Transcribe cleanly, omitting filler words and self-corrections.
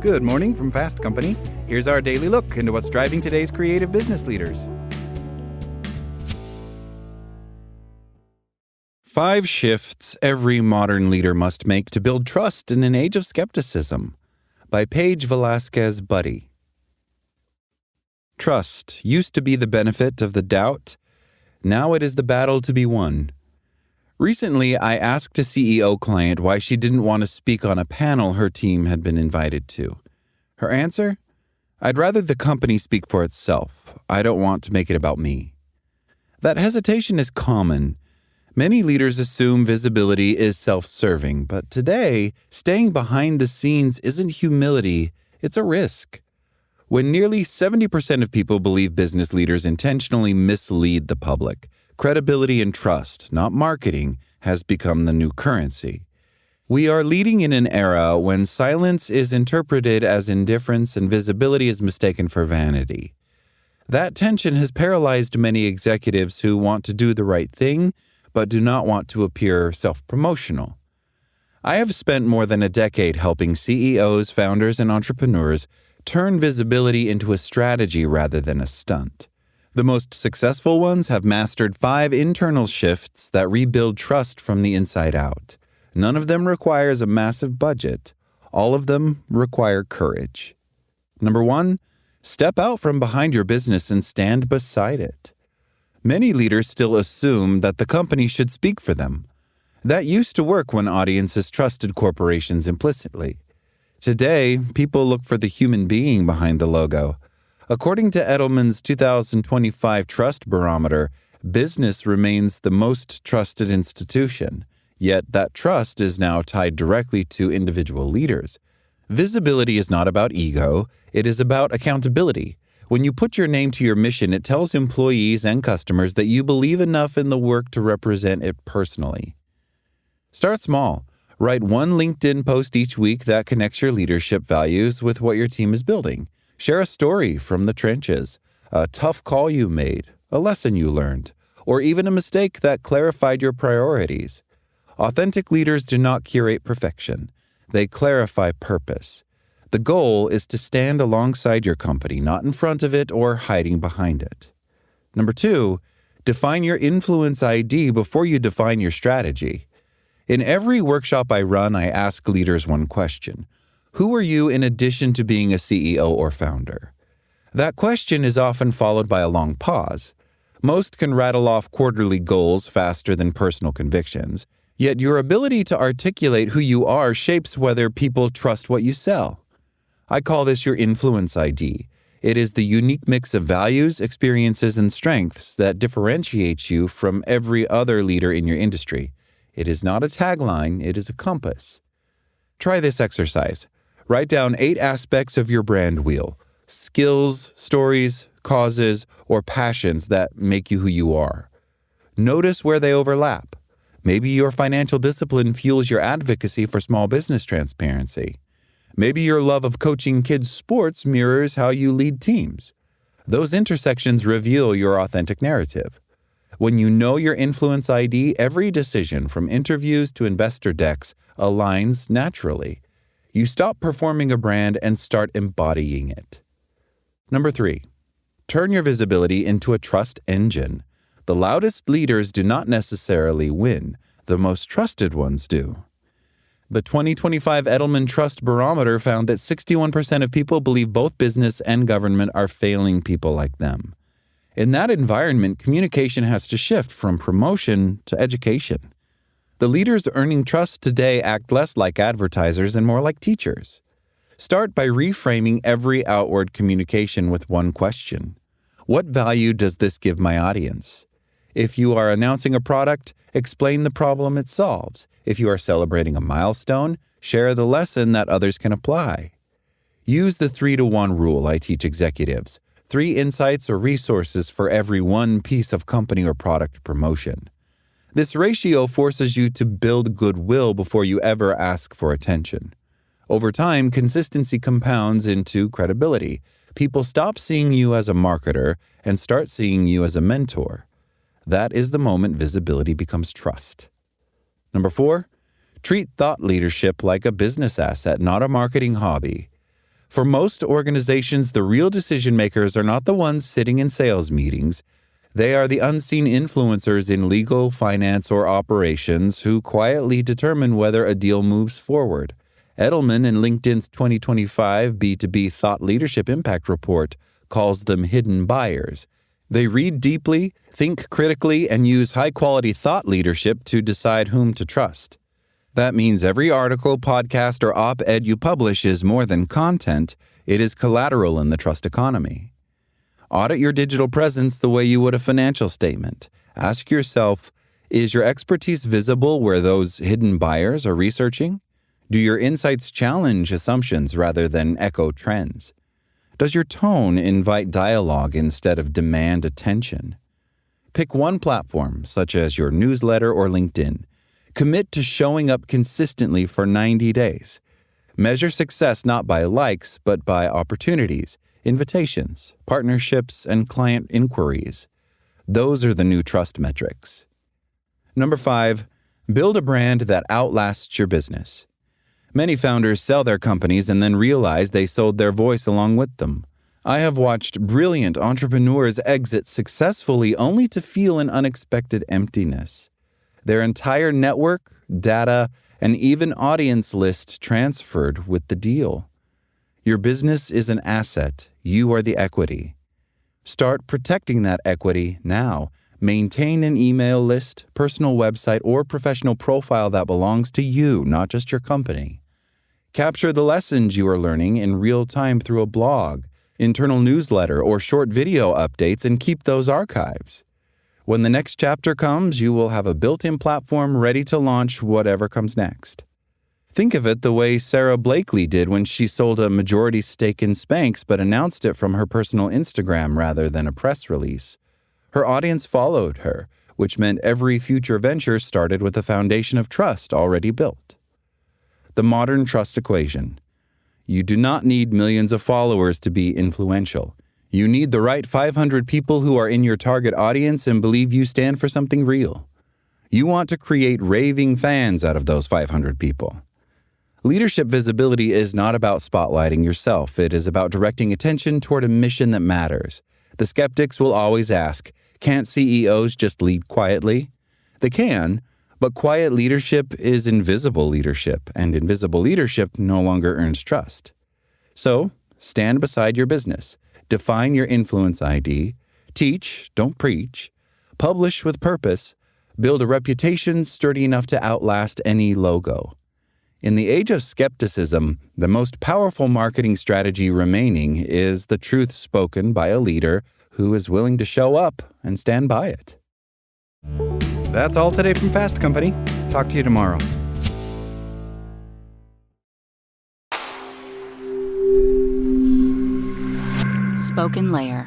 Good morning from Fast Company. Here's our daily look into what's driving today's creative business leaders. 5 shifts every modern leader must make to build trust in an age of skepticism, by Paige Velasquez Buddy. Trust used to be the benefit of the doubt. Now it is the battle to be won. Recently, I asked a CEO client why she didn't want to speak on a panel her team had been invited to. Her answer? I'd rather the company speak for itself. I don't want to make it about me. That hesitation is common. Many leaders assume visibility is self-serving, but today, staying behind the scenes isn't humility, it's a risk. When nearly 70% of people believe business leaders intentionally mislead the public, credibility and trust, not marketing, has become the new currency. We are leading in an era when silence is interpreted as indifference and visibility is mistaken for vanity. That tension has paralyzed many executives who want to do the right thing, but do not want to appear self-promotional. I have spent more than a decade helping CEOs, founders, and entrepreneurs turn visibility into a strategy rather than a stunt. The most successful ones have mastered 5 internal shifts that rebuild trust from the inside out. None of them requires a massive budget. All of them require courage. Number 1, step out from behind your business and stand beside it. Many leaders still assume that the company should speak for them. That used to work when audiences trusted corporations implicitly. Today, people look for the human being behind the logo. According to Edelman's 2025 Trust Barometer, business remains the most trusted institution, yet that trust is now tied directly to individual leaders. Visibility is not about ego, it is about accountability. When you put your name to your mission, it tells employees and customers that you believe enough in the work to represent it personally. Start small. Write one LinkedIn post each week that connects your leadership values with what your team is building. Share a story from the trenches, a tough call you made, a lesson you learned, or even a mistake that clarified your priorities. Authentic leaders do not curate perfection. They clarify purpose. The goal is to stand alongside your company, not in front of it or hiding behind it. Number 2, define your influence ID before you define your strategy. In every workshop I run, I ask leaders one question. Who are you in addition to being a CEO or founder? That question is often followed by a long pause. Most can rattle off quarterly goals faster than personal convictions, yet your ability to articulate who you are shapes whether people trust what you sell. I call this your influence ID. It is the unique mix of values, experiences, and strengths that differentiates you from every other leader in your industry. It is not a tagline, it is a compass. Try this exercise. Write down 8 aspects of your brand wheel: skills, stories, causes, or passions that make you who you are. Notice where they overlap. Maybe your financial discipline fuels your advocacy for small business transparency. Maybe your love of coaching kids' sports mirrors how you lead teams. Those intersections reveal your authentic narrative. When you know your influence ID, every decision from interviews to investor decks aligns naturally. You stop performing a brand and start embodying it. Number 3, turn your visibility into a trust engine. The loudest leaders do not necessarily win. The most trusted ones do. The 2025 Edelman Trust Barometer found that 61% of people believe both business and government are failing people like them. In that environment, communication has to shift from promotion to education. The leaders earning trust today act less like advertisers and more like teachers. Start by reframing every outward communication with one question. What value does this give my audience? If you are announcing a product, explain the problem it solves. If you are celebrating a milestone, share the lesson that others can apply. Use the 3-to-1 rule I teach executives. 3 insights or resources for every 1 piece of company or product promotion. This ratio forces you to build goodwill before you ever ask for attention. Over time, consistency compounds into credibility. People stop seeing you as a marketer and start seeing you as a mentor. That is the moment visibility becomes trust. Number 4, treat thought leadership like a business asset, not a marketing hobby. For most organizations, the real decision makers are not the ones sitting in sales meetings. They are the unseen influencers in legal, finance, or operations who quietly determine whether a deal moves forward. Edelman in LinkedIn's 2025 B2B Thought Leadership Impact Report calls them hidden buyers. They read deeply, think critically, and use high-quality thought leadership to decide whom to trust. That means every article, podcast, or op-ed you publish is more than content. It is collateral in the trust economy. Audit your digital presence the way you would a financial statement. Ask yourself, is your expertise visible where those hidden buyers are researching? Do your insights challenge assumptions rather than echo trends? Does your tone invite dialogue instead of demand attention? Pick one platform, such as your newsletter or LinkedIn. Commit to showing up consistently for 90 days. Measure success not by likes, but by opportunities, invitations, partnerships, and client inquiries. Those are the new trust metrics. Number 5, build a brand that outlasts your business. Many founders sell their companies and then realize they sold their voice along with them. I have watched brilliant entrepreneurs exit successfully only to feel an unexpected emptiness. Their entire network, data, and even audience list transferred with the deal. Your business is an asset. You are the equity. Start protecting that equity now. Maintain an email list, personal website, or professional profile that belongs to you, not just your company. Capture the lessons you are learning in real time through a blog, internal newsletter, or short video updates and keep those archives. When the next chapter comes, you will have a built-in platform ready to launch whatever comes next. Think of it the way Sarah Blakely did when she sold a majority stake in Spanx but announced it from her personal Instagram rather than a press release. Her audience followed her, which meant every future venture started with a foundation of trust already built. The modern trust equation. You do not need millions of followers to be influential. You need the right 500 people who are in your target audience and believe you stand for something real. You want to create raving fans out of those 500 people. Leadership visibility is not about spotlighting yourself. It is about directing attention toward a mission that matters. The skeptics will always ask, can't CEOs just lead quietly? They can, but quiet leadership is invisible leadership, and invisible leadership no longer earns trust. So, stand beside your business. Define your influence ID. Teach, don't preach. Publish with purpose. Build a reputation sturdy enough to outlast any logo. In the age of skepticism, the most powerful marketing strategy remaining is the truth spoken by a leader who is willing to show up and stand by it. That's all today from Fast Company. Talk to you tomorrow. Spoken Layer.